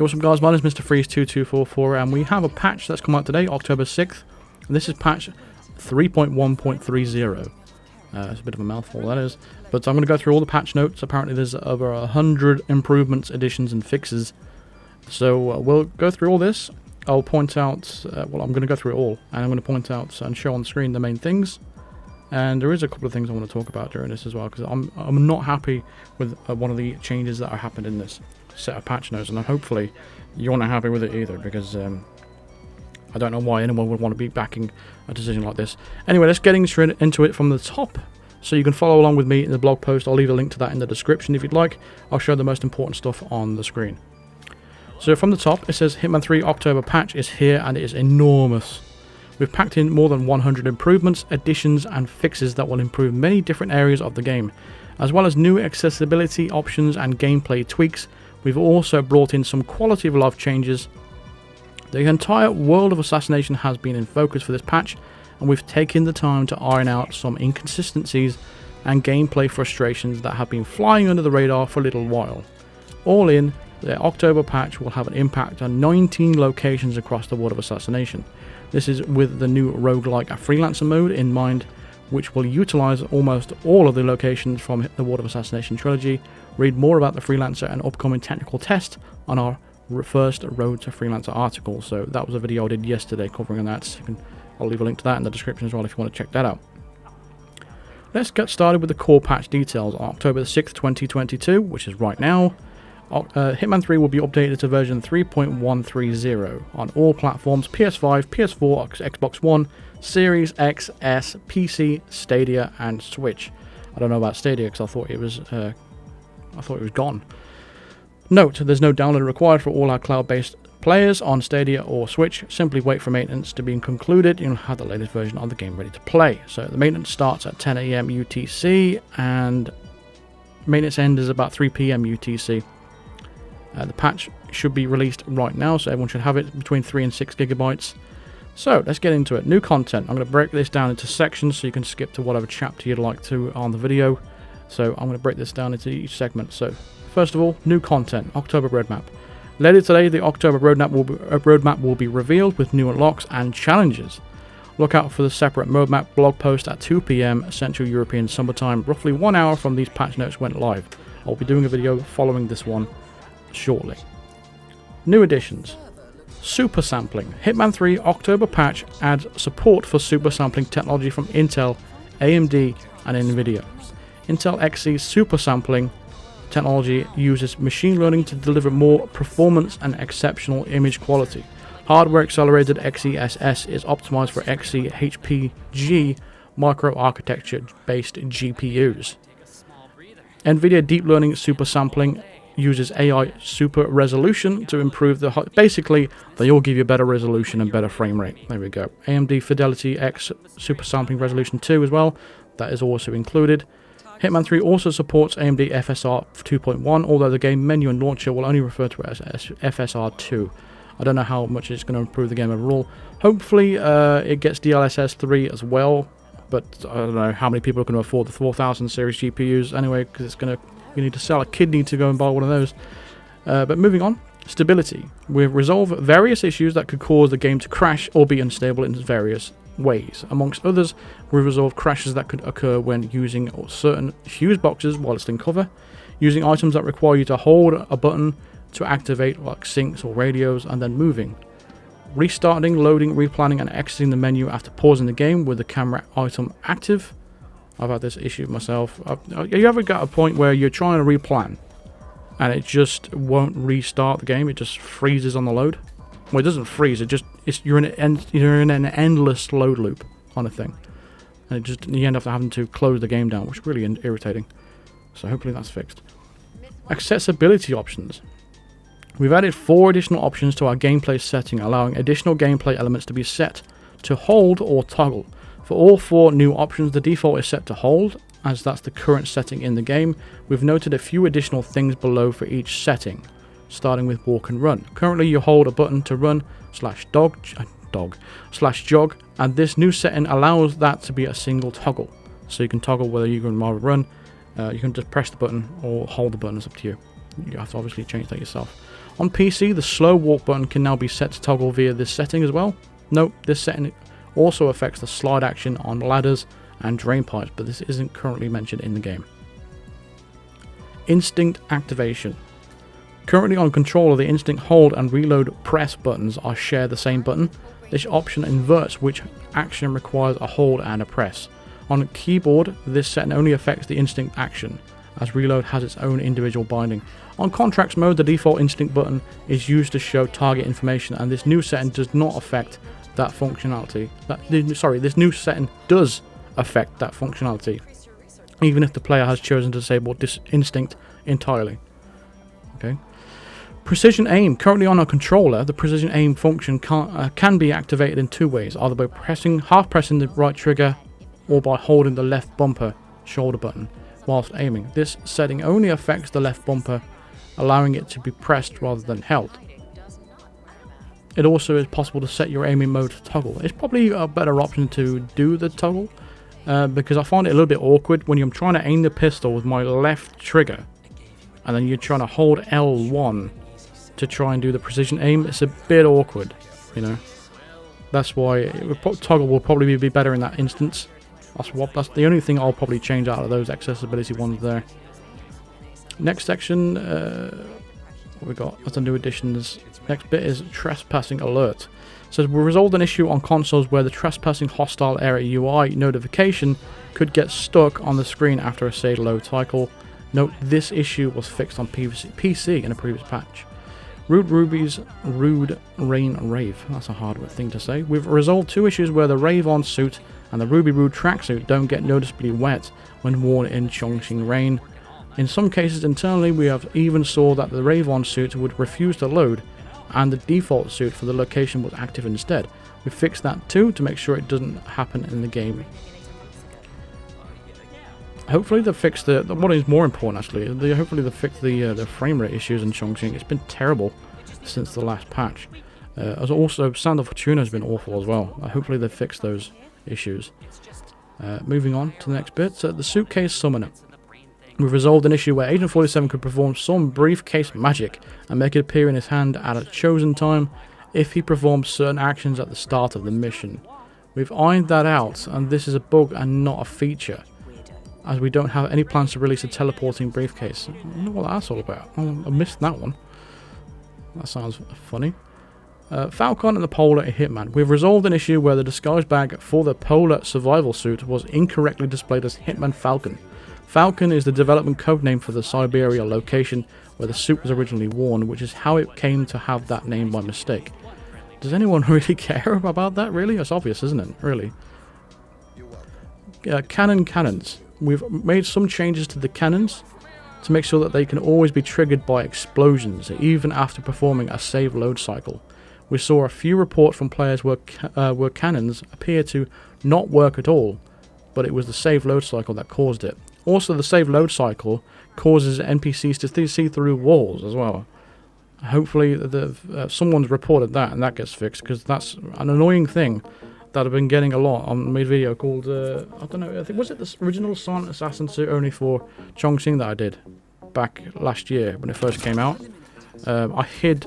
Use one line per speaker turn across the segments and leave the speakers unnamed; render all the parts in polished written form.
Yo, what's up guys, my name is Mr. Freeze2244 and we have a patch that's come out today, October 6th. And this is patch 3.1.30. It's a bit of a mouthful, that is. But I'm going to go through all the patch notes. Apparently there's over 100 improvements, additions and fixes. So we'll go through all this. I'll point out, well, I'm going to go through it all. And I'm going to point out and show on the screen the main things. And there is a couple of things I want to talk about during this as well, because I'm not happy with one of the changes that have happened in this set of patch notes, and hopefully you're not happy with it either, because I don't know why anyone would want to be backing a decision like this. Anyway, let's get straight into it from the top, so you can follow along with me in the blog post. I'll leave a link to that in the description if you'd like. I'll show the most important stuff on the screen. So from the top, it says Hitman 3 October patch is here, and it is enormous. We've packed in more than 100 improvements, additions and fixes that will improve many different areas of the game, as well as new accessibility options and gameplay tweaks. We've also brought in some quality of life changes. The entire world of Assassination has been in focus for this patch, and we've taken the time to iron out some inconsistencies and gameplay frustrations that have been flying under the radar for a little while. All in, the October patch will have an impact on 19 locations across the world of Assassination. This is with the new roguelike Freelancer mode in mind, which will utilize almost all of the locations from the World of Assassination trilogy. Read more about the Freelancer and upcoming technical test on our first Road to Freelancer article. So that was a video I did yesterday covering that. I'll leave a link to that in the description as well if you want to check that out. Let's get started with the core patch details. On October 6th, 2022, which is right now, Hitman 3 will be updated to version 3.130 on all platforms: PS5, PS4, Xbox One, Series X, S, PC, Stadia, and Switch. I don't know about Stadia because I thought it was gone. Note: there's no download required for all our cloud-based players on Stadia or Switch. Simply wait for maintenance to be concluded. You'll have the latest version of the game ready to play. So the maintenance starts at 10 AM UTC and maintenance end is about 3 PM UTC. The patch should be released right now, so everyone should have it between 3 and 6 gigabytes. So let's get into it. New content. I'm going to break this down into sections so you can skip to whatever chapter you'd like to on the video. So I'm going to break this down into each segment. So first of all, new content. October roadmap. Later today, the October roadmap will be revealed with new unlocks and challenges. Look out for the separate roadmap blog post at 2 PM Central European Summertime, roughly 1 hour from these patch notes went live. I'll be doing a video following this one shortly. New additions. Super sampling. Hitman 3 October patch adds support for super sampling technology from Intel, AMD and Nvidia. Intel Xe super sampling technology uses machine learning to deliver more performance and exceptional image quality. Hardware accelerated XeSS is optimized for Xe HPG microarchitecture based GPUs. Nvidia deep learning super sampling uses AI super resolution to improve the basically they all give you better resolution and better frame rate. There we go. AMD Fidelity X super sampling resolution 2 as well, that is also included. Hitman 3 also supports AMD FSR 2.1, although the game menu and launcher will only refer to it as FSR 2. I don't know how much it's going to improve the game overall. Hopefully it gets DLSS 3 as well, but I don't know how many people are going to afford the 4000 series GPUs anyway, because it's going to, you need to sell a kidney to go and buy one of those. But moving on, stability. We've resolved various issues that could cause the game to crash or be unstable in various ways. Amongst others, we've resolved crashes that could occur when using certain fuse boxes while it's in cover, using items that require you to hold a button to activate, like sinks or radios, and then moving. Restarting, loading, replanning, and exiting the menu after pausing the game with the camera item active. I've had this issue myself. You ever got a point where you're trying to replan and it just won't restart the game? It just freezes on the load. Well, it doesn't freeze. You're in an endless load loop on a thing, and you end up having to close the game down, which is really irritating. So hopefully that's fixed. Accessibility options. We've added 4 additional options to our gameplay setting, allowing additional gameplay elements to be set to hold or toggle. For all 4 new options, the default is set to hold, as that's the current setting in the game. We've noted a few additional things below for each setting, starting with walk and run. Currently you hold a button to run /jog, and this new setting allows that to be a single toggle. So you can toggle whether you're going to run. You can just press the button or hold the button, it's up to you. You have to obviously change that yourself. On PC, the slow walk button can now be set to toggle via this setting as well. Note, this setting also affects the slide action on ladders and drain pipes, but this isn't currently mentioned in the game. Instinct activation. Currently on controller, the instinct hold and reload press buttons are share the same button. This option inverts which action requires a hold and a press. On keyboard, this setting only affects the instinct action, as reload has its own individual binding. On contracts mode, the default instinct button is used to show target information, and this new setting does not affect that functionality. This new setting does affect that functionality, even if the player has chosen to disable this instinct entirely. Okay. Precision aim. Currently on a controller, the precision aim function can be activated in two ways, either by half pressing the right trigger or by holding the left bumper shoulder button whilst aiming. This setting only affects the left bumper, allowing it to be pressed rather than held. It also is possible to set your aiming mode to toggle. It's probably a better option to do the toggle, because I find it a little bit awkward when I'm trying to aim the pistol with my left trigger and then you're trying to hold L1 to try and do the precision aim. It's a bit awkward, you know. That's why toggle will probably be better in that instance. That's the only thing I'll probably change out of those accessibility ones there. Next section, what we got as the new additions. Next bit is trespassing alert. It says we resolved an issue on consoles where the trespassing hostile area UI notification could get stuck on the screen after a saved load cycle. Note, this issue was fixed on PC in a previous patch. Rude Rain Rave. That's a hard thing to say. We've resolved two issues where the Rave-On suit and the Ruby Rude tracksuit don't get noticeably wet when worn in Chongqing rain. In some cases internally, we have even saw that the Rave-On suit would refuse to load and the default suit for the location was active instead. We fixed that too to make sure it doesn't happen in the game. Hopefully they fixed what is more important actually, hopefully they fixed the frame rate issues in Chongqing. It's been terrible since the last patch. As also, Sound of Fortuna has been awful as well. Hopefully they fixed those issues. Moving on to the next bit, the Suitcase Summoner. We've resolved an issue where Agent 47 could perform some briefcase magic and make it appear in his hand at a chosen time if he performs certain actions at the start of the mission. We've ironed that out, and this is a bug and not a feature, as we don't have any plans to release a teleporting briefcase. I don't know what that's all about. I missed that one. That sounds funny. Falcon and the Polar in Hitman. We've resolved an issue where the disguise bag for the Polar survival suit was incorrectly displayed as Hitman Falcon. Falcon is the development codename for the Siberia location where the suit was originally worn, which is how it came to have that name by mistake. Does anyone really care about that, really? It's obvious, isn't it? Really. Cannons. We've made some changes to the cannons to make sure that they can always be triggered by explosions, even after performing a save load cycle. We saw a few reports from players where cannons appear to not work at all, but it was the save load cycle that caused it. Also, the save load cycle causes NPCs to see through walls as well. Hopefully someone's reported that and that gets fixed, because that's an annoying thing that I've been getting a lot on my video called, I don't know, I think, was it the original Silent Assassin suit only for Chongqing that I did back last year when it first came out? I hid,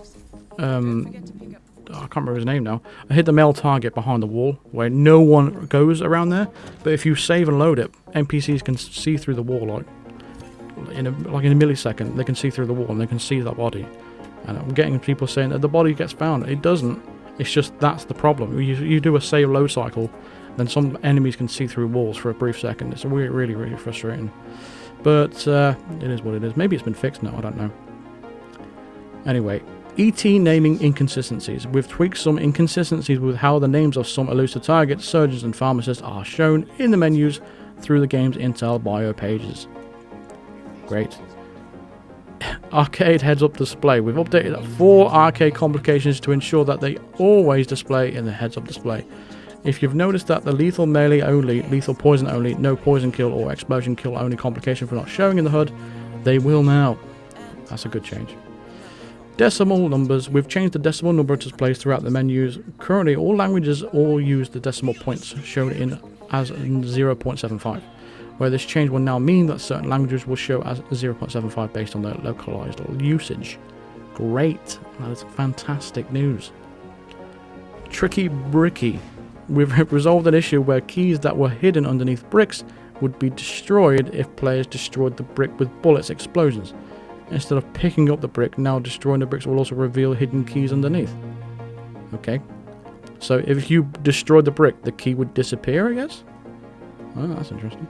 I can't remember his name now. I hid the male target behind the wall where no one goes around there, but if you save and load it, NPCs can see through the wall like in a millisecond. They can see through the wall and they can see that body. And I'm getting people saying that the body gets found. It doesn't. It's just that's the problem. You do a save load cycle, then some enemies can see through walls for a brief second. It's really, really frustrating. But it is what it is. Maybe it's been fixed now. I don't know. Anyway. ET naming inconsistencies. We've tweaked some inconsistencies with how the names of some elusive targets, surgeons and pharmacists are shown in the menus through the game's Intel bio pages. Great. Arcade heads-up display. We've updated 4 arcade complications to ensure that they always display in the heads-up display. If you've noticed that the lethal melee only, lethal poison only, no poison kill or explosion kill only complication for not showing in the HUD, they will now. That's a good change. Decimal numbers. We've changed the decimal number displays throughout the menus. Currently, all languages all use the decimal points shown in as 0.75, where this change will now mean that certain languages will show as 0.75 based on their localized usage. Great. That is fantastic news. Tricky Bricky. We've resolved an issue where keys that were hidden underneath bricks would be destroyed if players destroyed the brick with bullets explosions. Instead of picking up the brick, now destroying the bricks will also reveal hidden keys underneath. Okay. So if you destroyed the brick, the key would disappear, I guess? Oh, that's interesting.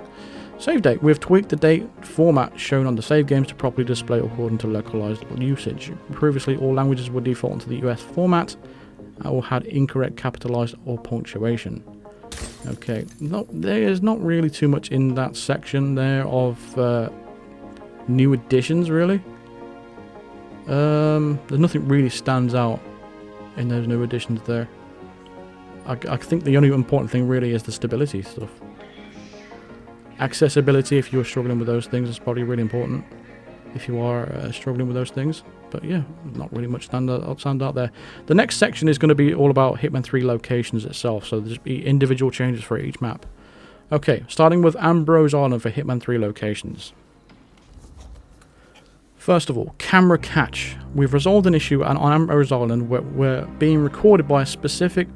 Save date. We've tweaked the date format shown on the save games to properly display according to localized usage. Previously, all languages were defaulting to the US format or had incorrect capitalized or punctuation. Okay, there is not really too much in that section there of new additions, really. There's nothing really stands out in those new additions there. I think the only important thing really is the stability stuff. Accessibility, if you're struggling with those things, is probably really important if you are struggling with those things. But yeah, not really much stand out there. The next section is going to be all about Hitman 3 locations itself, so there's be individual changes for each map. Okay, starting with Ambrose Island for Hitman 3 locations. First of all, camera catch. We've resolved an issue on Ambrose Island where being recorded by a specific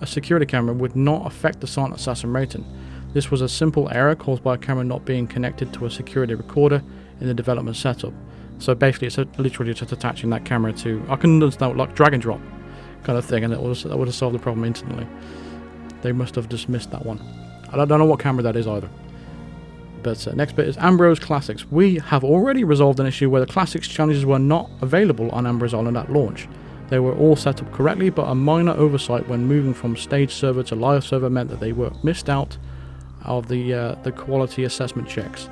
security camera would not affect the silent assassin rating. This was a simple error caused by a camera not being connected to a security recorder in the development setup. So basically it's literally just attaching that camera to, I can understand, like drag and drop kind of thing, and that would have solved the problem instantly. They must have dismissed that one. I don't know what camera that is either. But next bit is Ambrose Classics. We have already resolved an issue where the Classics challenges were not available on Ambrose Island at launch. They were all set up correctly, but a minor oversight when moving from stage server to live server meant that they were missed out of the quality assessment checks.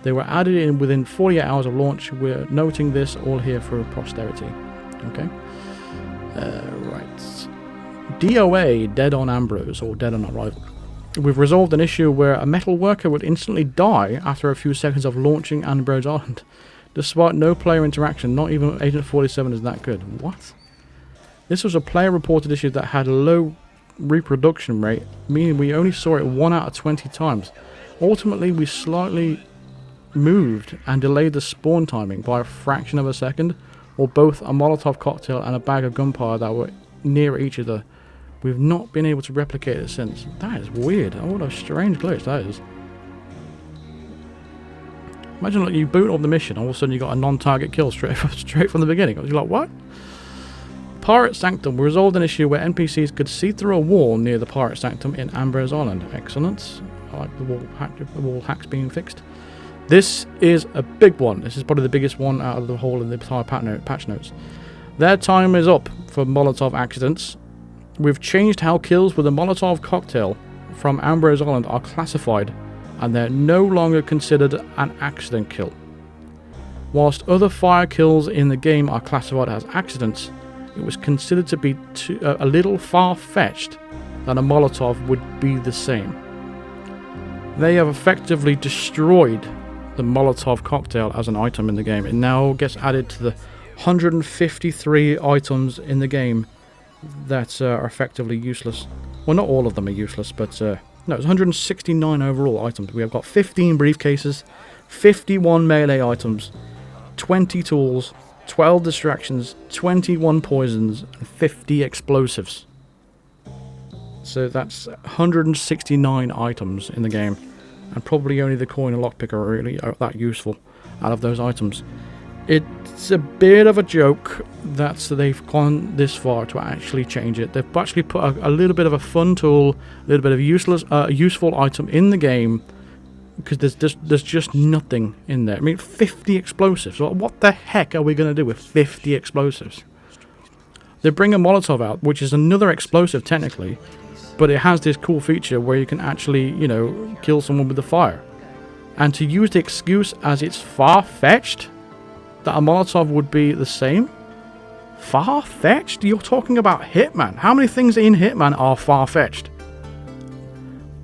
They were added in within 48 hours of launch. We're noting this all here for posterity. Okay. Right. DOA, Dead on Ambrose, or Dead on Arrival. We've resolved an issue where a metal worker would instantly die after a few seconds of launching Ambrose Island. Despite no player interaction, not even Agent 47 is that good. What? This was a player reported issue that had a low reproduction rate, meaning we only saw it 1 out of 20 times. Ultimately, we slightly moved and delayed the spawn timing by a fraction of a second, or both a Molotov cocktail and a bag of gunpowder that were near each other. We've not been able to replicate it since. That is weird. Oh, what a strange glitch that is. Imagine like you boot up the mission, all of a sudden you got a non-target kill straight from the beginning. You're like, what? Pirate Sanctum. We resolved an issue where NPCs could see through a wall near the Pirate Sanctum in Ambrose Island. Excellent. I like the wall hacks being fixed. This is a big one. This is probably the biggest one out of the whole in the entire patch notes. Their time is up for Molotov accidents. We've changed how kills with a Molotov cocktail from Ambrose Island are classified, and they're no longer considered an accident kill. Whilst other fire kills in the game are classified as accidents, it was considered to be a little far-fetched that a Molotov would be the same. They have effectively destroyed the Molotov cocktail as an item in the game. It now gets added to the 153 items in the game that are effectively useless. Well, not all of them are useless, but no, it's 169 overall items. We have got 15 briefcases, 51 melee items, 20 tools, 12 distractions, 21 poisons, and 50 explosives. So that's 169 items in the game, and probably only the coin and lockpick are really that useful out of those items. It's a bit of a joke that they've gone this far to actually change it. They've actually put a little bit of a fun tool, a little bit of useful item in the game, because there's just nothing in there. I mean, 50 explosives. What the heck are we going to do with 50 explosives? They bring a Molotov out, which is another explosive technically, but it has this cool feature where you can actually, you know, kill someone with the fire. And to use the excuse as it's far-fetched that a Molotov would be the same? Far-fetched? You're talking about Hitman. How many things in Hitman are far-fetched?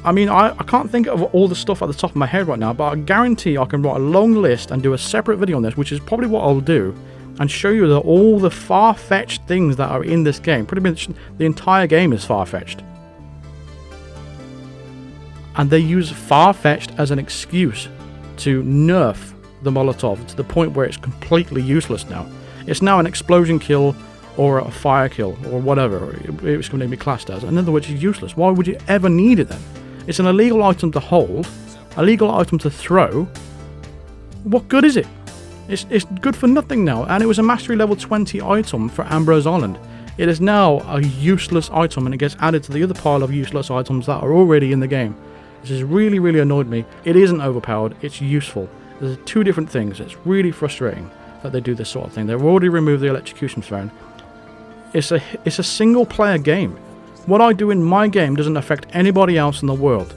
I mean, I can't think of all the stuff at the top of my head right now, but I guarantee I can write a long list and do a separate video on this, which is probably what I'll do, and show you that all the far-fetched things that are in this game. Pretty much the entire game is far-fetched. And they use far-fetched as an excuse to nerf the Molotov to the point where it's completely useless now. It's now an explosion kill or a fire kill or whatever it's going to be classed as. In other words, it's useless. Why would you ever need it then? It's an illegal item to hold, a legal item to throw. What good is it? It's good for nothing now, and it was a mastery level 20 item for Ambrose Island. It is now a useless item, and it gets added to the other pile of useless items that are already in the game. This has really, really annoyed me. It isn't overpowered, it's useful. There's two different things. It's really frustrating that they do this sort of thing. They've already removed the electrocution throne. It's a single player game. What I do in my game doesn't affect anybody else in the world.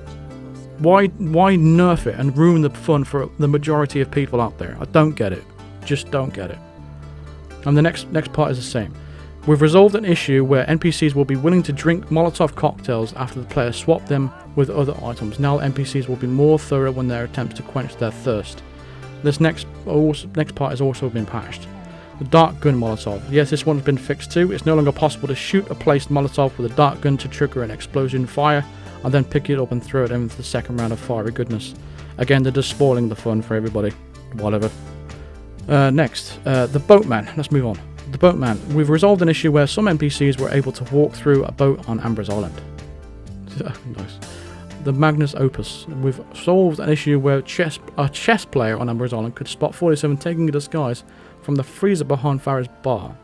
Why nerf it and ruin the fun for the majority of people out there? I don't get it. Just don't get it. And the next part is the same. We've resolved an issue where NPCs will be willing to drink Molotov cocktails after the player swap them with other items. Now NPCs will be more thorough when their attempts to quench their thirst. This next part has also been patched. The dart gun Molotov. Yes, this one's been fixed too. It's no longer possible to shoot a placed Molotov with a dart gun to trigger an explosion fire and then pick it up and throw it in for the second round of fiery goodness. Again, they're just spoiling the fun for everybody. Whatever. Next, the boatman. Let's move on. The boatman. We've resolved an issue where some NPCs were able to walk through a boat on Ambrose Island. Nice. The Magnus Opus. We've solved an issue where a chess player on Ambrose Island could spot 47 taking a disguise from the freezer behind Farah's bar.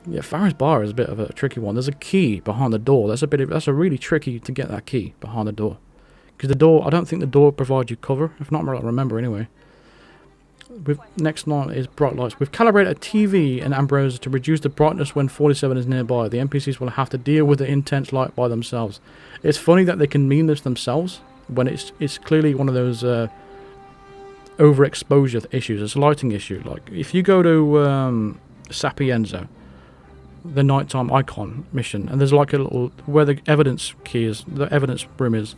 Yeah, Farah's bar is a bit of a tricky one. There's a key behind the door. That's a really tricky to get that key behind the door. Because the door, I don't think the door provides you cover. If not, I remember anyway. Next one is bright lights. We've calibrated a TV in Ambrose to reduce the brightness when 47 is nearby. The NPCs will have to deal with the intense light by themselves. It's funny that they can mean this themselves when it's clearly one of those overexposure issues. It's a lighting issue. Like if you go to Sapienza, the nighttime icon mission, and there's like a little where the evidence key is, the evidence room is.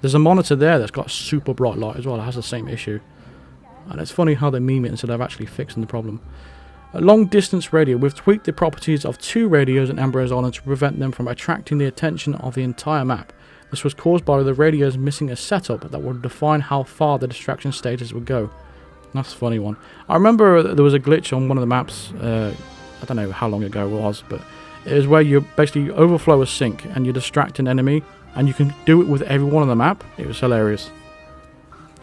There's a monitor there that's got super bright light as well. It has the same issue. And it's funny how they meme it instead of actually fixing the problem. A long distance radio. We've tweaked the properties of two radios in Ambrose Island to prevent them from attracting the attention of the entire map. This was caused by the radios missing a setup that would define how far the distraction status would go. That's a funny one. I remember there was a glitch on one of the maps, I don't know how long ago it was, but it was where you basically overflow a sink and you distract an enemy, and you can do it with everyone on the map. It was hilarious.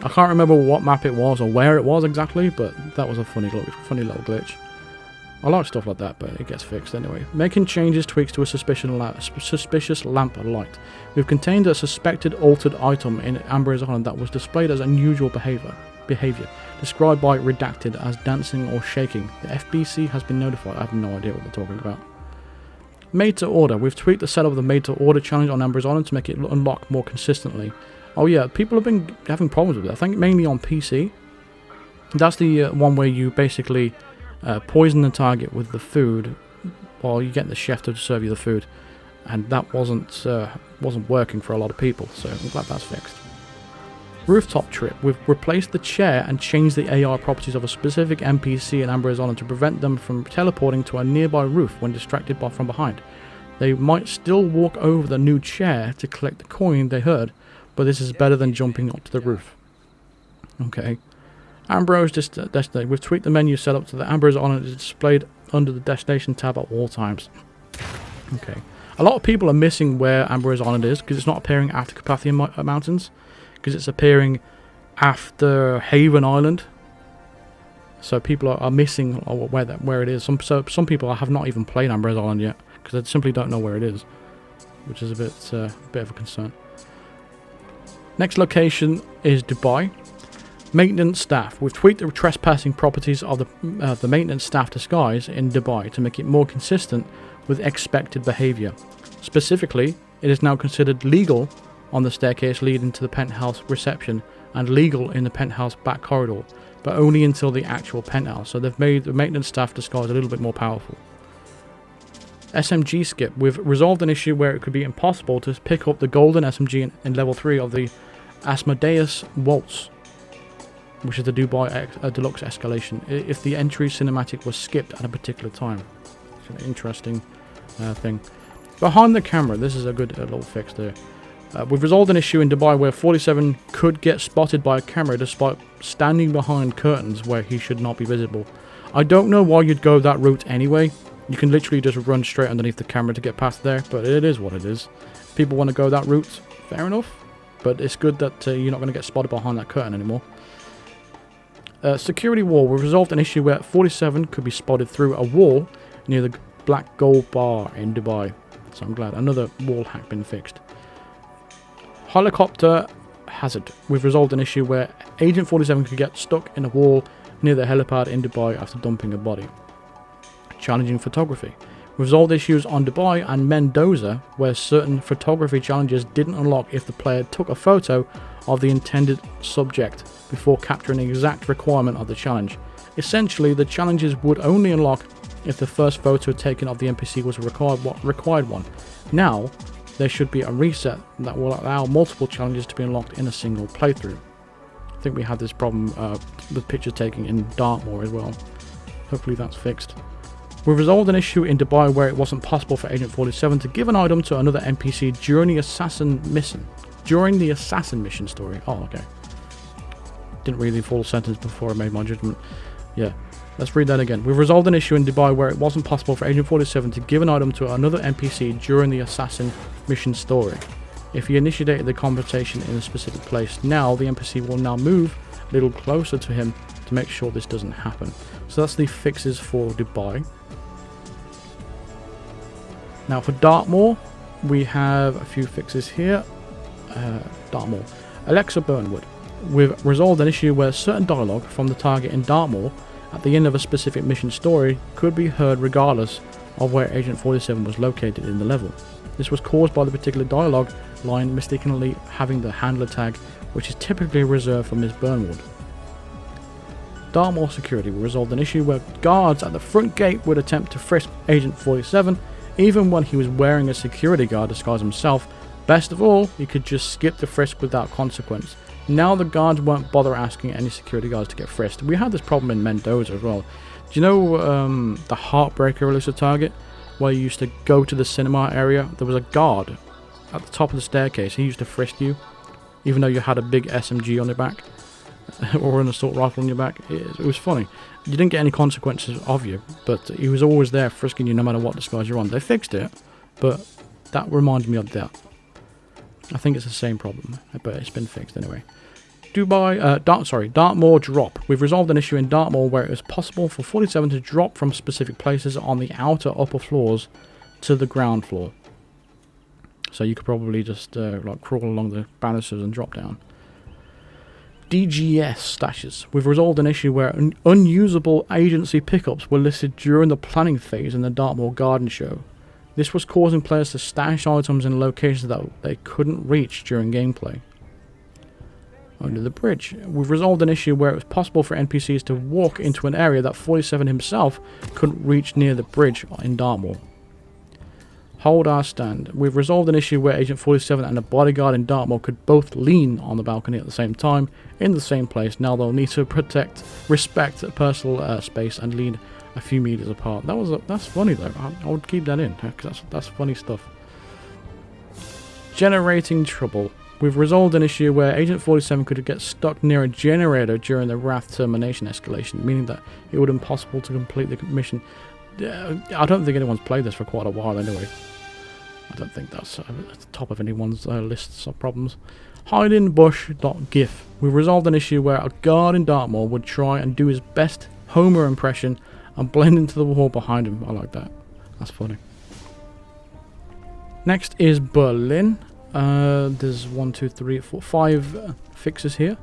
I can't remember what map it was or where it was exactly, but that was a funny little glitch. I like stuff like that, but it gets fixed anyway. Making changes, tweaks to a suspicious lamp light. We've contained a suspected altered item in Ambrose Island that was displayed as unusual behavior, described by redacted as dancing or shaking. The FBC has been notified. I have no idea what they're talking about. Made to order. We've tweaked the setup of the made to order challenge on Ambrose Island to make it unlock more consistently. Oh yeah, people have been having problems with it. I think mainly on PC. That's the one where you basically poison the target with the food while you get the chef to serve you the food, and that wasn't working for a lot of people. So I'm glad that's fixed. Rooftop trip. We've replaced the chair and changed the AI properties of a specific NPC in Ambrose Island to prevent them from teleporting to a nearby roof when distracted from behind. They might still walk over the new chair to collect the coin they heard, but this is better than jumping up to the roof. Okay. Ambrose destination. We've tweaked the menu setup so that Ambrose Island is displayed under the destination tab at all times. Okay. A lot of people are missing where Ambrose Island is because it's not appearing after Carpathian Mountains, because it's appearing after Haven Island. So people are missing where it is. Some people have not even played Ambrose Island yet because they simply don't know where it is, which is a bit of a concern. Next location is Dubai. Maintenance staff. We've tweaked the trespassing properties of the maintenance staff disguise in Dubai to make it more consistent with expected behaviour. Specifically, it is now considered legal on the staircase leading to the penthouse reception and legal in the penthouse back corridor, but only until the actual penthouse. So they've made the maintenance staff disguise a little bit more powerful. SMG skip. We've resolved an issue where it could be impossible to pick up the golden SMG in level 3 of the Asmodeus Waltz, which is the Dubai Deluxe escalation, if the entry cinematic was skipped at a particular time. It's an interesting thing. Behind the camera, this is a good little fix there. We've resolved an issue in Dubai where 47 could get spotted by a camera despite standing behind curtains where he should not be visible. I don't know why you'd go that route anyway. You can literally just run straight underneath the camera to get past there, but it is what it is. If people want to go that route, fair enough. But it's good that you're not going to get spotted behind that curtain anymore. Security wall. We've resolved an issue where 47 could be spotted through a wall near the Black Gold Bar in Dubai. So I'm glad another wall hack been fixed. Helicopter hazard. We've resolved an issue where Agent 47 could get stuck in a wall near the helipad in Dubai after dumping a body. Challenging photography. We've resolved issues on Dubai and Mendoza where certain photography challenges didn't unlock if the player took a photo of the intended subject before capturing the exact requirement of the challenge. Essentially, the challenges would only unlock if the first photo taken of the NPC was a required one. Now, there should be a reset that will allow multiple challenges to be unlocked in a single playthrough. I think we had this problem with picture taking in Dartmoor as well. Hopefully that's fixed. We've resolved an issue in Dubai where it wasn't possible for Agent 47 to give an item to another NPC during the assassin mission story. Oh, okay. Didn't read the full sentence before I made my judgment. Yeah, let's read that again. We've resolved an issue in Dubai where it wasn't possible for Agent 47 to give an item to another NPC during the assassin mission story. If he initiated the conversation in a specific place, now the NPC will now move a little closer to him to make sure this doesn't happen. So that's the fixes for Dubai. Now for Dartmoor, we have a few fixes here. Dartmoor. Alexa Burnwood. We've resolved an issue where certain dialogue from the target in Dartmoor at the end of a specific mission story could be heard regardless of where Agent 47 was located in the level. This was caused by the particular dialogue line mistakenly having the handler tag, which is typically reserved for Ms. Burnwood. Dartmoor security. We resolved an issue where guards at the front gate would attempt to frisk Agent 47 even when he was wearing a security guard disguise himself. Best of all, he could just skip the frisk without consequence. Now the guards won't bother asking any security guards to get frisked. We had this problem in Mendoza as well. Do you know the Heartbreaker elusive target where you used to go to the cinema area? There was a guard at the top of the staircase. He used to frisk you even though you had a big SMG on your back or an assault rifle on your back. It was funny. You didn't get any consequences of you, but he was always there frisking you no matter what disguise you're on. They fixed it, but that reminds me of that. I think it's the same problem, but it's been fixed anyway. Dartmoor drop. We've resolved an issue in Dartmoor where it was possible for 47 to drop from specific places on the outer upper floors to the ground floor. So you could probably just like crawl along the banisters and drop down. DGS stashes. We've resolved an issue where unusable agency pickups were listed during the planning phase in the Dartmoor Garden Show. This was causing players to stash items in locations that they couldn't reach during gameplay. Under the bridge. We've resolved an issue where it was possible for NPCs to walk into an area that 47 himself couldn't reach near the bridge in Dartmoor. Hold our stand. We've resolved an issue where Agent 47 and a bodyguard in Dartmoor could both lean on the balcony at the same time in the same place. Now they'll need to respect personal space and lean a few meters apart. That's funny though. I would keep that in because that's funny stuff. Generating trouble. We've resolved an issue where Agent 47 could get stuck near a generator during the Wrath termination escalation, meaning that it would be impossible to complete the mission. I don't think anyone's played this for quite a while anyway. I don't think that's at the top of anyone's lists of problems. Hidingbush.gif. We've resolved an issue where a guard in Dartmoor would try and do his best Homer impression and blend into the wall behind him. I like that. That's funny. Next is Berlin. There's 1, 2, 3, 4, 5 fixes here.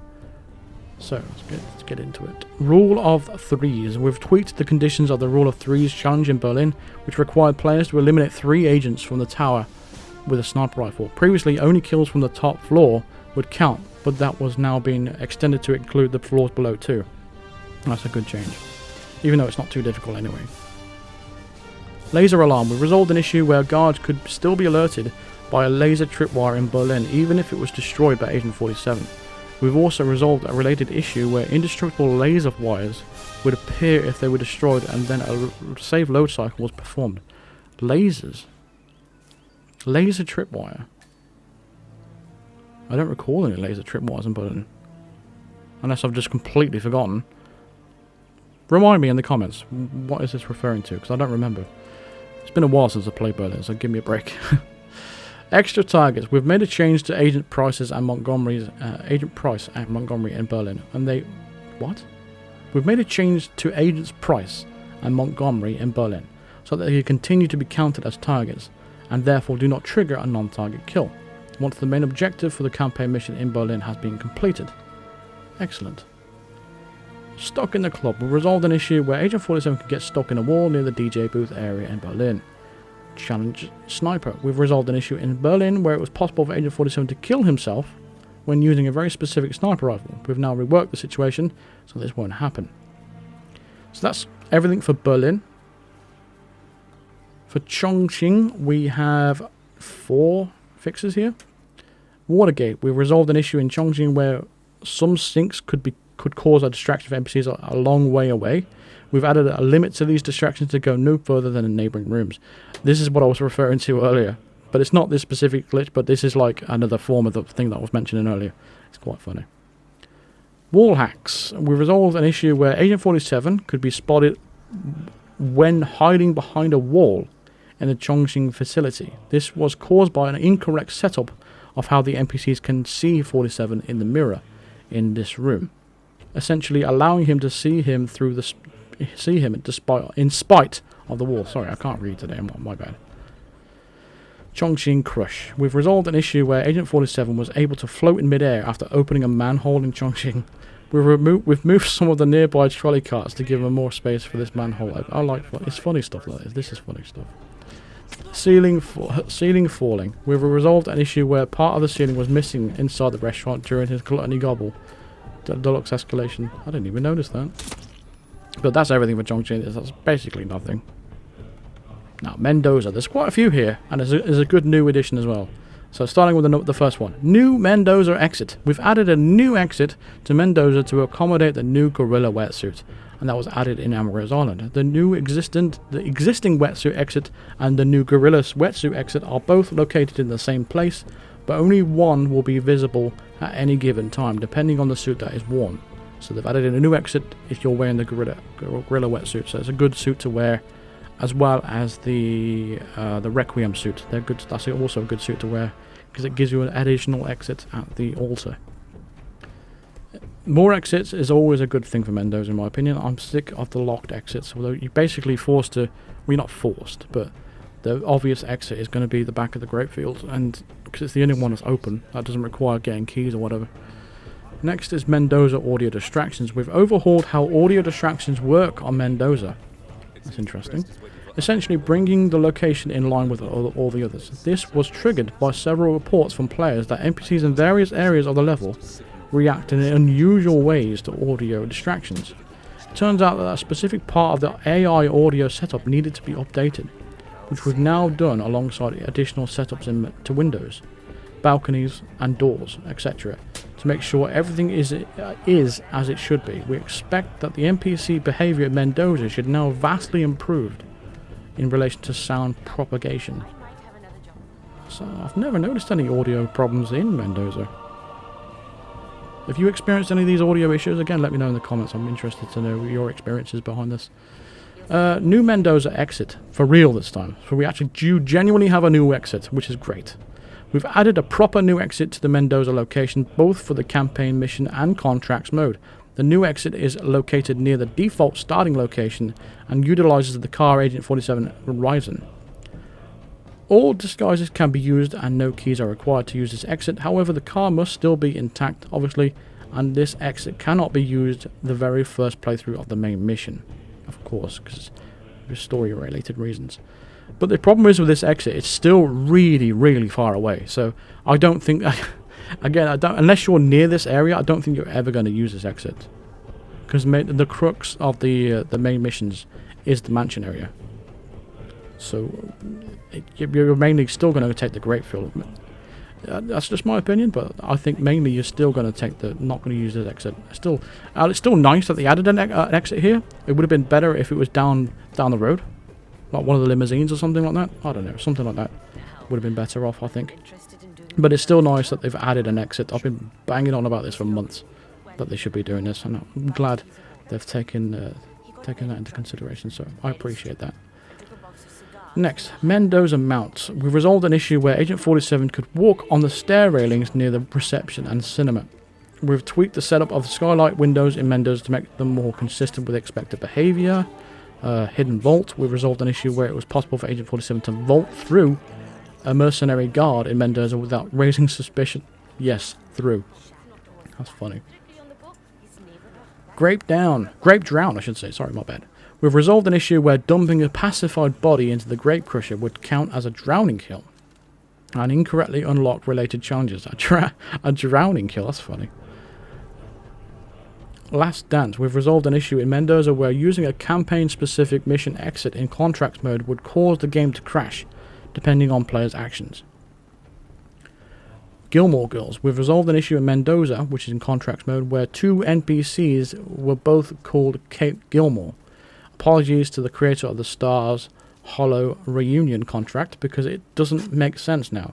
So let's get into it. Rule of threes. We've tweaked the conditions of the Rule of Threes challenge in Berlin, which required players to eliminate 3 agents from the tower with a sniper rifle. Previously, only kills from the top floor would count, but that was now being extended to include the floors below too. That's a good change, even though it's not too difficult anyway. Laser alarm. We've resolved an issue where guards could still be alerted by a laser tripwire in Berlin, even if it was destroyed by Agent 47. We've also resolved a related issue where indestructible laser wires would appear if they were destroyed and then a save load cycle was performed. Lasers? Laser tripwire? I don't recall any laser tripwires in Berlin. Unless I've just completely forgotten. Remind me in the comments, what is this referring to? Because I don't remember. It's been a while since I played Berlin, so give me a break. Extra targets. We've made a change to Agent Price's and Montgomery's Agent Price and Montgomery in Berlin, and they what? We've made a change to Agents Price and Montgomery in Berlin, so that they continue to be counted as targets, and therefore do not trigger a non-target kill, once the main objective for the campaign mission in Berlin has been completed. Excellent. Stuck in the club. We resolved an issue where Agent 47 could get stuck in a wall near the DJ booth area in Berlin. Challenge Sniper. We've resolved an issue in Berlin where it was possible for Agent 47 to kill himself when using a very specific sniper rifle. We've now reworked the situation so this won't happen. So that's everything for Berlin. For Chongqing, we have 4 fixes here. Watergate. We've resolved an issue in Chongqing where some sinks could cause a distraction for NPCs a long way away. We've added a limit to these distractions to go no further than in neighbouring rooms. This is what I was referring to earlier. But it's not this specific glitch, but this is like another form of the thing that I was mentioning earlier. It's quite funny. Wall hacks. We resolved an issue where Agent 47 could be spotted when hiding behind a wall in the Chongqing facility. This was caused by an incorrect setup of how the NPCs can see 47 in the mirror in this room, essentially allowing him to see him in spite of the wall. Sorry, I can't read today. My bad. Chongqing Crush. We've resolved an issue where Agent 47 was able to float in midair after opening a manhole in Chongqing. We've moved some of the nearby trolley carts to give him more space for this manhole. I like it's funny stuff like this. This is funny stuff. Ceiling falling. We've resolved an issue where part of the ceiling was missing inside the restaurant during his gluttony gobble. Deluxe escalation. I didn't even notice that. But that's everything for Chongqing. That's basically nothing. Now, Mendoza. There's quite a few here, and there's a good new addition as well. So starting with the first one. New Mendoza exit. We've added a new exit to Mendoza to accommodate the new gorilla wetsuit. And that was added in Ambrose Island. The existing wetsuit exit and the new gorilla wetsuit exit are both located in the same place, but only one will be visible at any given time, depending on the suit that is worn. So they've added in a new exit if you're wearing the gorilla wetsuit. So it's a good suit to wear, as well as the Requiem suit. They're good. That's also a good suit to wear because it gives you an additional exit at the altar. More exits is always a good thing for Mendoza, in my opinion. I'm sick of the locked exits, although you're basically forced to... Well, you're not forced, but the obvious exit is going to be the back of the grapefield, and because it's the only one that's open, that doesn't require getting keys or whatever. Next is Mendoza audio distractions. We've overhauled how audio distractions work on Mendoza. That's interesting. Essentially bringing the location in line with all the others. This was triggered by several reports from players that NPCs in various areas of the level react in unusual ways to audio distractions. It turns out that a specific part of the AI audio setup needed to be updated, which we've now done alongside additional setups to windows, balconies and doors, etc., to make sure everything is as it should be. We expect that the NPC behaviour in Mendoza should now vastly improved in relation to sound propagation. So I've never noticed any audio problems in Mendoza. If you experienced any of these audio issues, again, let me know in the comments. I'm interested to know your experiences behind this. New Mendoza exit. For real this time. So we actually do genuinely have a new exit, which is great. We've added a proper new exit to the Mendoza location, both for the campaign mission and contracts mode. The new exit is located near the default starting location and utilises the car Agent 47 Horizon. All disguises can be used and no keys are required to use this exit. However, the car must still be intact, obviously, and this exit cannot be used the very first playthrough of the main mission, of course, because of story-related reasons. But the problem is with this exit, it's still really, really far away. So I don't think, again, unless you're near this area, I don't think you're ever going to use this exit, because the crux of the main missions is the mansion area. So you're mainly still going to take the grapefield. That's just my opinion, but I think mainly you're still going to take not going to use this exit. It's still nice that they added an exit here. It would have been better if it was down the road, like one of the limousines or something like that. I don't know, something like that would have been better off, I think. But it's still nice that they've added an exit. I've been banging on about this for months, that they should be doing this, and I'm glad they've taken taking that into consideration, so I appreciate that. Next, Mendoza Mount. We've resolved an issue where Agent 47 could walk on the stair railings near the reception and cinema. We've tweaked the setup of the skylight windows in Mendoza to make them more consistent with expected behaviour. Hidden vault. We've resolved an issue where it was possible for Agent 47 to vault through a mercenary guard in Mendoza without raising suspicion. Yes, through. That's funny. Grape drown, I should say. Sorry, my bad. We've resolved an issue where dumping a pacified body into the grape crusher would count as a drowning kill. And incorrectly unlocked related challenges. A drowning kill, that's funny. Last Dance. We've resolved an issue in Mendoza where using a campaign-specific mission exit in contracts mode would cause the game to crash, depending on players' actions. Gilmore Girls. We've resolved an issue in Mendoza, which is in contracts mode, where two NPCs were both called Kate Gilmore. Apologies to the creator of the Stars Hollow Reunion contract, because it doesn't make sense now.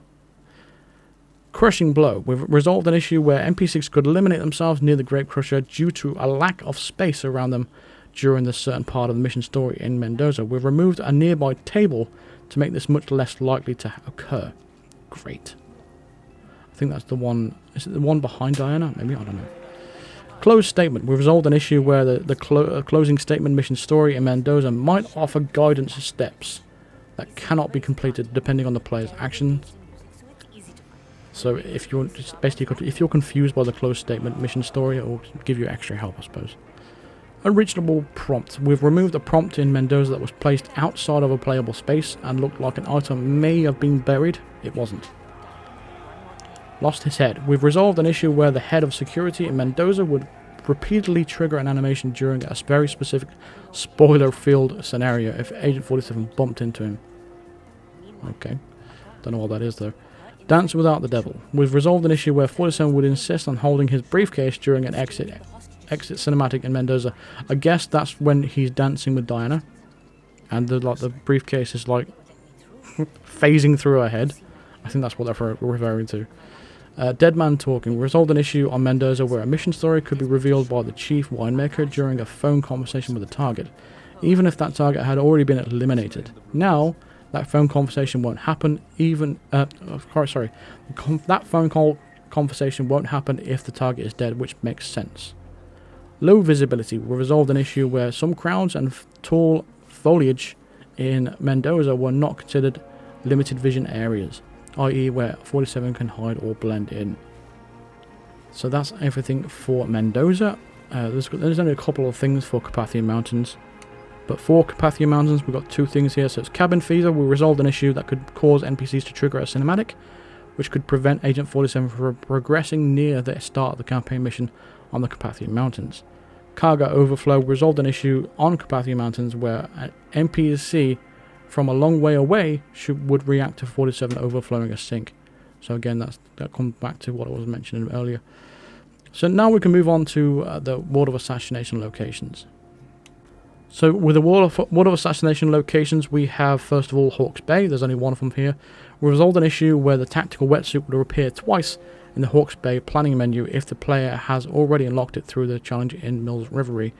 Crushing Blow. We've resolved an issue where NPCs could eliminate themselves near the Grape Crusher due to a lack of space around them during the certain part of the mission story in Mendoza. We've removed a nearby table to make this much less likely to occur. Great. I think that's the one. Is it the one behind Diana? Maybe, I don't know. Closed statement. We've resolved an issue where the closing statement mission story in Mendoza might offer guidance steps that cannot be completed depending on the player's actions. So if you're if you're confused by the closed statement mission story, it will give you extra help, I suppose. Original prompt. We've removed a prompt in Mendoza that was placed outside of a playable space and looked like an item may have been buried. It wasn't. Lost his head. We've resolved an issue where the head of security in Mendoza would repeatedly trigger an animation during a very specific spoiler-filled scenario if Agent 47 bumped into him. Okay. Don't know what that is, though. Dance Without the Devil. We've resolved an issue where 47 would insist on holding his briefcase during an exit cinematic in Mendoza. I guess that's when he's dancing with Diana, and the briefcase is like phasing through her head. I think that's what they're referring to. Dead Man Talking. We resolved an issue on Mendoza where a mission story could be revealed by the chief winemaker during a phone conversation with a target, even if that target had already been eliminated. Now, that phone conversation won't happen that phone call conversation won't happen if the target is dead, which makes sense. Low visibility. We resolved an issue where some crowds and tall foliage in Mendoza were not considered limited vision areas, i.e. where 47 can hide or blend in. So that's everything for Mendoza. There's only a couple of things for Carpathian Mountains. But for Carpathian Mountains, we've got two things here. So it's Cabin Fever. We resolved an issue that could cause NPCs to trigger a cinematic, which could prevent Agent 47 from progressing near the start of the campaign mission on the Carpathian Mountains. Cargo Overflow. We resolved an issue on Carpathian Mountains where an NPC from a long way away would react to 47 overflowing a sink. So again, that comes back to what I was mentioning earlier. So now we can move on to the World of Assassination locations. So with the World of Assassination locations, we have first of all Hawke's Bay. There's only one of them here. We resolved an issue where the tactical wetsuit would appear twice in the Hawke's Bay planning menu if the player has already unlocked it through the challenge in Mills Reverie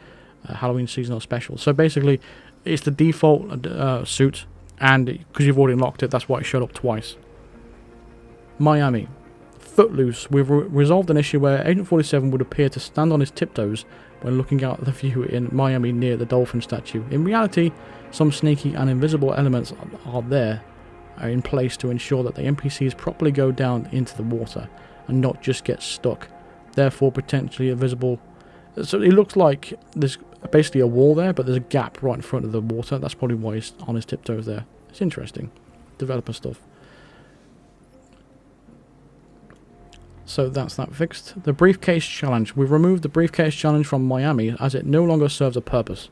Halloween seasonal special. So basically, it's the default suit, and because you've already unlocked it, that's why it showed up twice. Miami. Footloose. We've resolved an issue where Agent 47 would appear to stand on his tiptoes when looking out the view in Miami near the dolphin statue. In reality, some sneaky and invisible elements are in place to ensure that the NPCs properly go down into the water and not just get stuck, therefore potentially invisible. So it looks like there's basically a wall there, but there's a gap right in front of the water. That's probably why he's on his tiptoes there. It's interesting. Developer stuff. So that's that fixed. The Briefcase Challenge. We've removed the Briefcase Challenge from Miami as it no longer serves a purpose.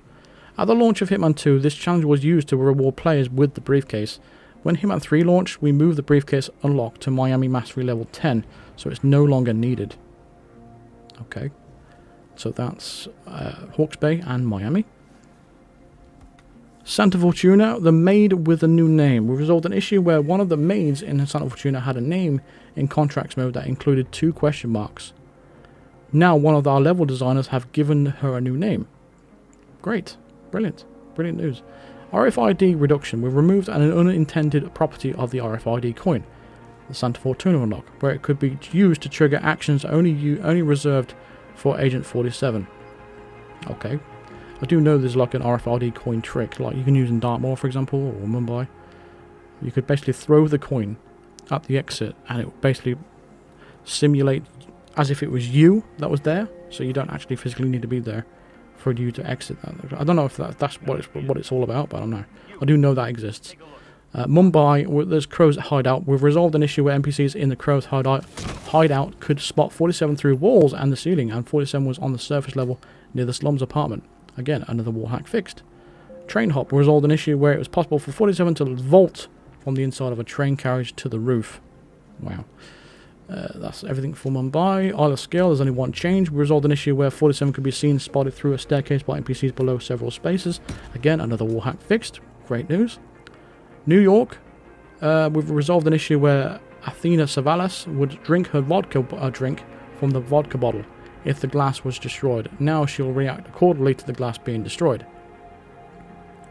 At the launch of Hitman 2, this challenge was used to reward players with the briefcase. When Hitman 3 launched, we moved the briefcase unlock to Miami Mastery Level 10, so it's no longer needed. Okay. So that's Hawke's Bay and Miami. Santa Fortuna, the maid with a new name. We resolved an issue where one of the maids in Santa Fortuna had a name in contracts mode that included 2 question marks. Now one of our level designers have given her a new name. Great. Brilliant. Brilliant news. RFID reduction. We've removed an unintended property of the RFID coin, the Santa Fortuna unlock, where it could be used to trigger actions only reserved for Agent 47. Okay. I do know there's like an RFID coin trick, like you can use in Dartmoor, for example, or Mumbai. You could basically throw the coin at the exit, and it would basically simulate as if it was you that was there, so you don't actually physically need to be there for you to exit that. I don't know if that's what it's all about, but I don't know. I do know that exists. Mumbai, there's Crow's hideout. We've resolved an issue where NPCs in the Crow's hideout could spot 47 through walls and the ceiling, and 47 was on the surface level near the slums apartment. Again, another wall hack fixed. Train hop, we resolved an issue where it was possible for 47 to vault from the inside of a train carriage to the roof. Wow. That's everything for Mumbai. Isle of Sgail, there's only one change. We resolved an issue where 47 could be seen spotted through a staircase by NPCs below several spaces. Again, another wall hack fixed. Great news. New York, we've resolved an issue where Athena Savalas would drink her vodka drink from the vodka bottle if the glass was destroyed. Now she'll react accordingly to the glass being destroyed.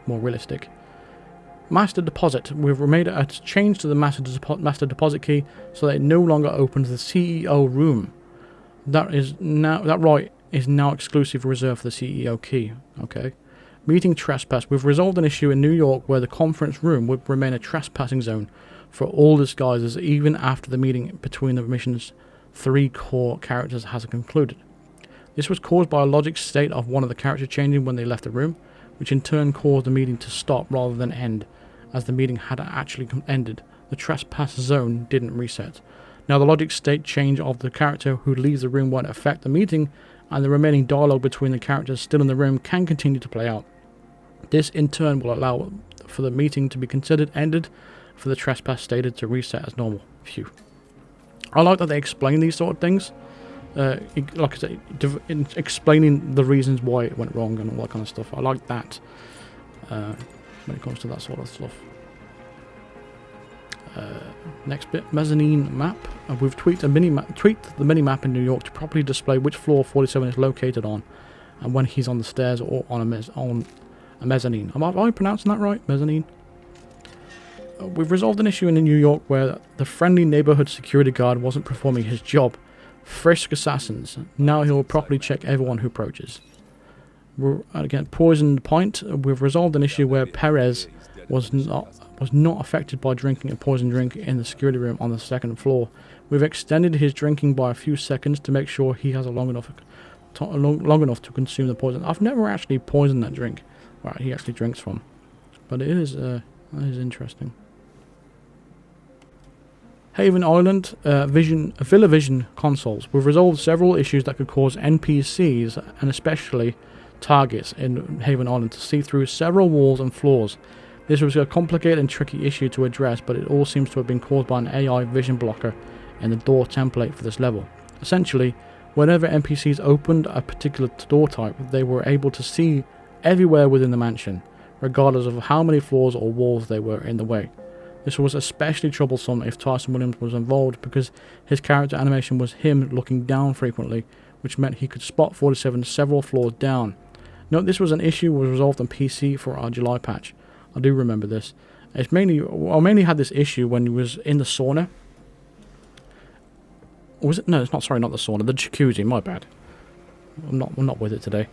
More realistic. Master deposit. We've made a change to the master deposit key so that it no longer opens the CEO room. That right is now exclusive reserved for the CEO key. Okay. Meeting trespass. We've resolved an issue in New York where the conference room would remain a trespassing zone for all disguises even after the meeting between the mission's 3 core characters has concluded. This was caused by a logic state of one of the characters changing when they left the room, which in turn caused the meeting to stop rather than end. As the meeting had actually ended, the trespass zone didn't reset. Now the logic state change of the character who leaves the room won't affect the meeting, and the remaining dialogue between the characters still in the room can continue to play out. This in turn will allow for the meeting to be considered ended, for the trespass stated to reset as normal. Phew. I like that they explain these sort of things. Like I say, explaining the reasons why it went wrong and all that kind of stuff. I like that when it comes to that sort of stuff. Next bit, mezzanine map. We've tweaked the mini map in New York to properly display which floor 47 is located on, and when he's on the stairs or on a mezzanine. Am I pronouncing that right? Mezzanine. We've resolved an issue in New York where the friendly neighborhood security guard wasn't performing his job. Frisk assassins. Now he'll properly check everyone who approaches. Again, poisoned pint. We've resolved an issue where Perez was not affected by drinking a poison drink in the security room on the 2nd floor. We've extended his drinking by a few seconds to make sure he has long enough to consume the poison. I've never actually poisoned that drink. Right, he actually drinks from, but it is interesting. Haven Island, Villa Vision consoles. We've resolved several issues that could cause NPCs, and especially targets in Haven Island, to see through several walls and floors. This was a complicated and tricky issue to address, but it all seems to have been caused by an AI vision blocker in the door template for this level. Essentially, whenever NPCs opened a particular door type, they were able to see everywhere within the mansion, regardless of how many floors or walls they were in the way. This was especially troublesome if Tyson Williams was involved, because his character animation was him looking down frequently, which meant he could spot 47 several floors down. Note this was an issue was resolved on PC for our July patch. I do remember this. I mainly had this issue when he was in the sauna. Or was it? No, it's not. Sorry, not the sauna. The jacuzzi. My bad. I'm not with it today.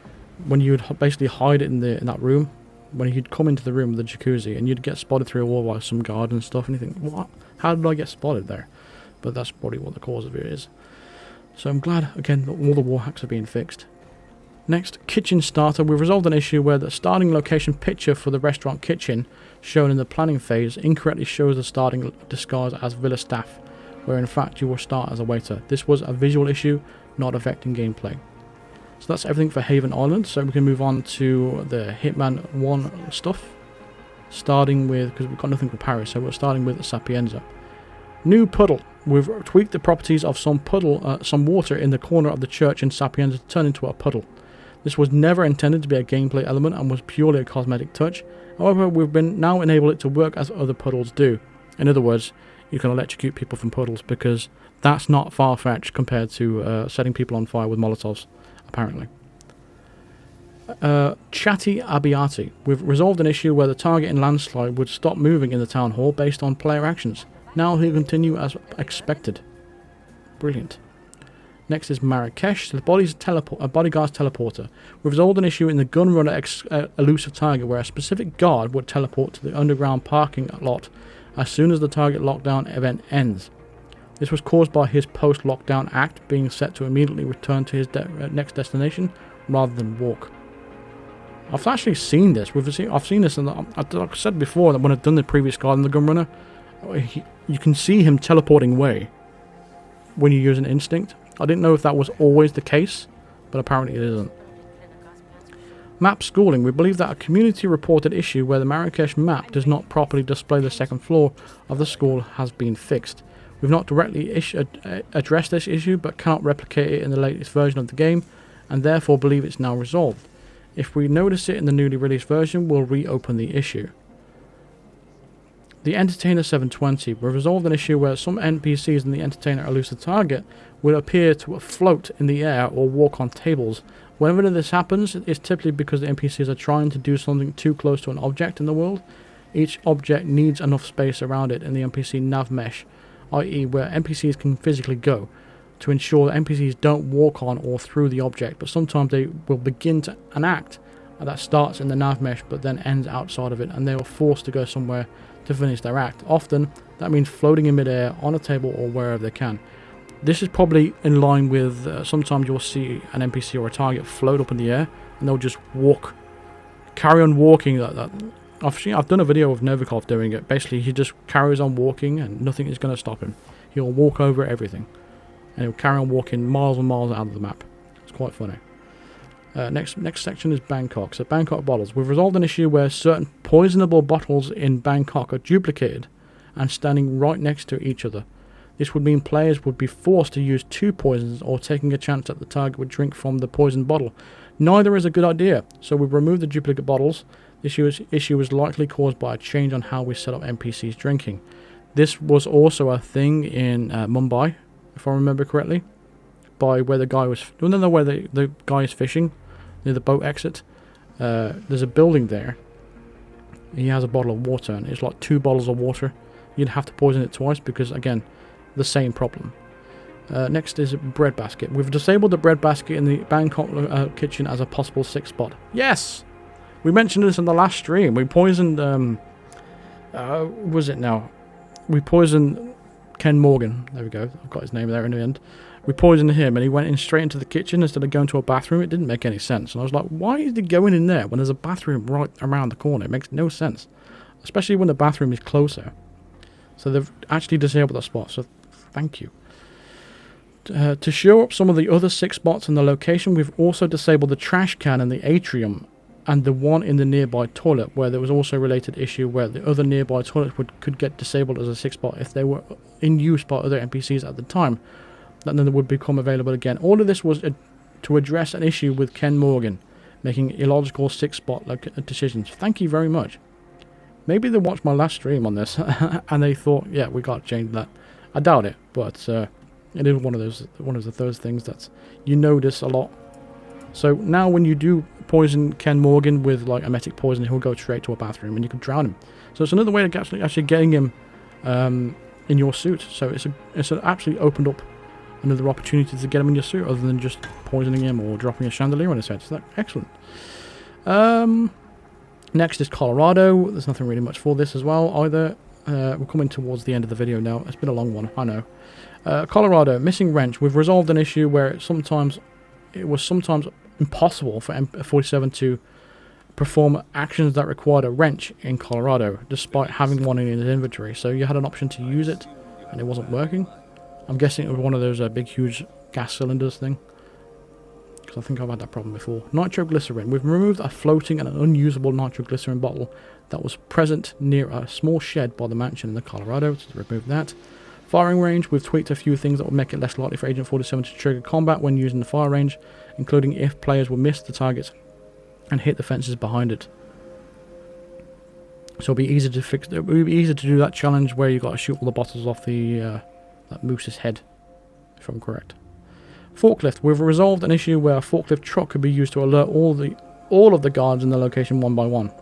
When you would basically hide it in that room. When you'd come into the room with the jacuzzi and you'd get spotted through a wall by some guard and stuff, and you think, what? How did I get spotted there? But that's probably what the cause of it is. So I'm glad, again, that all the wall hacks are being fixed. Next, kitchen starter. We've resolved an issue where the starting location picture for the restaurant kitchen, shown in the planning phase, incorrectly shows the starting disguise as villa staff, where in fact you will start as a waiter. This was a visual issue, not affecting gameplay. So that's everything for Haven Island, so we can move on to the Hitman 1 stuff. Starting with, because we've got nothing for Paris, so we're starting with Sapienza. New puddle. We've tweaked the properties of some water in the corner of the church in Sapienza to turn into a puddle. This was never intended to be a gameplay element and was purely a cosmetic touch. However, we've now enabled it to work as other puddles do. In other words, you can electrocute people from puddles, because that's not far-fetched compared to setting people on fire with Molotovs, apparently. Chatty Abiati. We've resolved an issue where the target in landslide would stop moving in the town hall based on player actions. Now he'll continue as expected. Brilliant. Next is Marrakesh, the bodyguard's teleporter. We've resolved an issue in the gunrunner elusive target where a specific guard would teleport to the underground parking lot as soon as the target lockdown event ends. This was caused by his post-lockdown act being set to immediately return to his next destination rather than walk. I've actually seen this. I've seen this, and like I said before, that when I've done the previous guard in the gunrunner, you can see him teleporting away when you use an instinct. I didn't know if that was always the case, but apparently it isn't. Map schooling. We believe that a community-reported issue where the Marrakesh map does not properly display the second floor of the school has been fixed. We've not directly addressed this issue, but cannot replicate it in the latest version of the game, and therefore believe it's now resolved. If we notice it in the newly released version, we'll reopen the issue. The Entertainer 720. We've resolved an issue where some NPCs in the Entertainer elusive target will appear to float in the air or walk on tables. Whenever this happens, it's typically because the NPCs are trying to do something too close to an object in the world. Each object needs enough space around it in the NPC nav mesh, i.e. where NPCs can physically go, to ensure that NPCs don't walk on or through the object, but sometimes they will begin an act that starts in the nav mesh but then ends outside of it, and they are forced to go somewhere to finish their act. Often, that means floating in midair, on a table, or wherever they can. This is probably in line with sometimes you'll see an NPC or a target float up in the air, and they'll just carry on walking. I've done a video of Novikov doing it. Basically, he just carries on walking, and nothing is going to stop him. He'll walk over everything, and he'll carry on walking miles and miles out of the map. It's quite funny. Next section is Bangkok. So Bangkok bottles. We've resolved an issue where certain poisonable bottles in Bangkok are duplicated and standing right next to each other. This would mean players would be forced to use two poisons or taking a chance that the target would drink from the poisoned bottle. Neither is a good idea, so we've removed the duplicate bottles. This issue was likely caused by a change on how we set up NPCs drinking. This was also a thing in Mumbai, if I remember correctly, by where the guy was... No, where the guy is fishing, near the boat exit. There's a building there. He has a bottle of water, and it's like 2 bottles of water. You'd have to poison it twice because, again, the same problem. Next is bread basket. We've disabled the bread basket in the Bangkok kitchen as a possible 6 spot. Yes! We mentioned this in the last stream. We poisoned... was it now? We poisoned Ken Morgan. There we go. I've got his name there in the end. We poisoned him, and he went in straight into the kitchen instead of going to a bathroom. It didn't make any sense. And I was like, why is he going in there when there's a bathroom right around the corner? It makes no sense. Especially when the bathroom is closer. So they've actually disabled that spot. So thank you. To show up some of the other 6 spots in the location, we've also disabled the trash can in the atrium and the one in the nearby toilet, where there was also a related issue where the other nearby toilets could get disabled as a 6 spot if they were in use by other NPCs at the time. That then would become available again. All of this was to address an issue with Ken Morgan making illogical 6 spot decisions. Thank you very much. Maybe they watched my last stream on this and they thought, yeah, we got to change that. I doubt it, but it is one of those things that you notice a lot. So now when you do poison Ken Morgan with like emetic poison, he'll go straight to a bathroom and you can drown him. So it's another way of actually getting him in your suit. So it's actually opened up another opportunity to get him in your suit other than just poisoning him or dropping a chandelier on his head. So that's excellent. Next is Colorado. There's nothing really much for this as well either. We're coming towards the end of the video now. It's been a long one, I know. Colorado, missing wrench. We've resolved an issue where it was sometimes impossible for M47 to perform actions that required a wrench in Colorado, despite having one in his inventory. So you had an option to use it, and it wasn't working. I'm guessing it was one of those big, huge gas cylinders thing. Because I think I've had that problem before. Nitroglycerin. We've removed a floating and an unusable nitroglycerin bottle that was present near a small shed by the mansion in the Colorado. So remove that. Firing range. We've tweaked a few things that will make it less likely for Agent 47 to trigger combat when using the fire range, including if players will miss the target and hit the fences behind it. So it'll be easy to fix. It will be easy to do that challenge where you got to shoot all the bottles off the that moose's head, if I'm correct. Forklift. We've resolved an issue where a forklift truck could be used to alert all the all of the guards in the location one by one.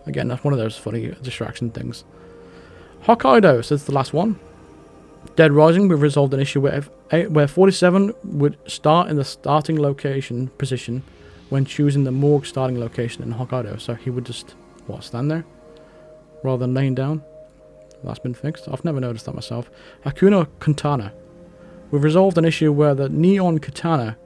Again, that's one of those funny distraction things. Hokkaido, so it's the last one. Dead Rising, we've resolved an issue where 47 would start in the starting location position when choosing the morgue starting location in Hokkaido. So he would just, stand there rather than laying down. That's been fixed. I've never noticed that myself. Hakuna Katana. We've resolved an issue where the Neon Katana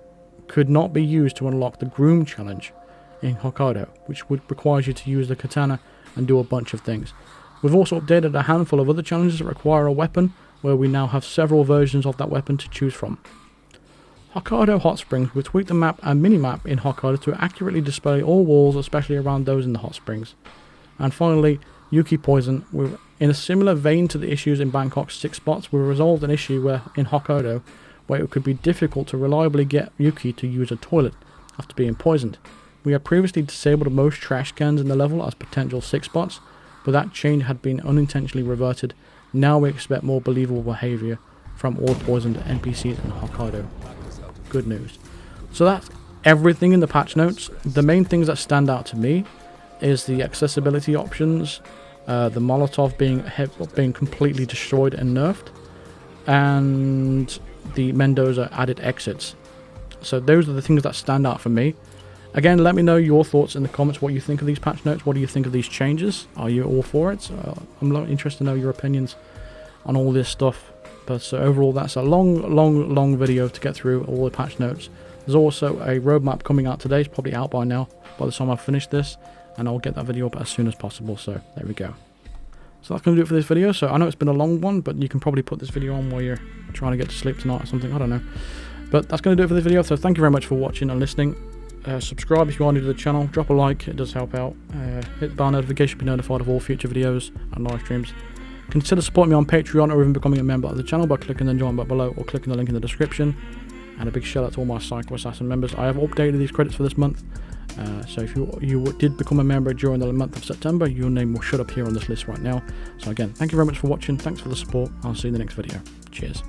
could not be used to unlock the Groom Challenge in Hokkaido, which would require you to use the katana and do a bunch of things. We've also updated a handful of other challenges that require a weapon, where we now have several versions of that weapon to choose from. Hokkaido Hot Springs, we tweaked the map and mini-map in Hokkaido to accurately display all walls, especially around those in the hot springs. And finally, Yuki Poison. In a similar vein to the issues in Bangkok's 6 spots, we resolved an issue where in Hokkaido, where it could be difficult to reliably get Yuki to use a toilet after being poisoned. We had previously disabled most trash cans in the level as potential 6 spots, but that change had been unintentionally reverted. Now we expect more believable behaviour from all poisoned NPCs in Hokkaido. Good news. So that's everything in the patch notes. The main things that stand out to me is the accessibility options, the Molotov being completely destroyed and nerfed, and the Mendoza added exits. So those are the things that stand out for me. Again, let me know your thoughts in the comments, what you think of these patch notes. What do you think of these changes? Are you all for it? I'm interested to know your opinions on all this stuff. But so overall, that's a long video to get through all the patch notes. There's also a roadmap coming out today. It's probably out by now, by the time I've finished this. And I'll get that video up as soon as possible. So there we go. So that's going to do it for this video. So I know it's been a long one, but you can probably put this video on while you're trying to get to sleep tonight or something. I don't know. But that's going to do it for this video. So thank you very much for watching and listening. Subscribe if you are new to the channel. Drop a like. It does help out. Hit the bell notification to be notified of all future videos and live streams. Consider supporting me on Patreon or even becoming a member of the channel by clicking the join button below or clicking the link in the description. And a big shout out to all my Psycho Assassin members. I have updated these credits for this month. So if you did become a member during the month of September, your name will show up here on this list right now. So again, thank you very much for watching. Thanks for the support. I'll see you in the next video. Cheers.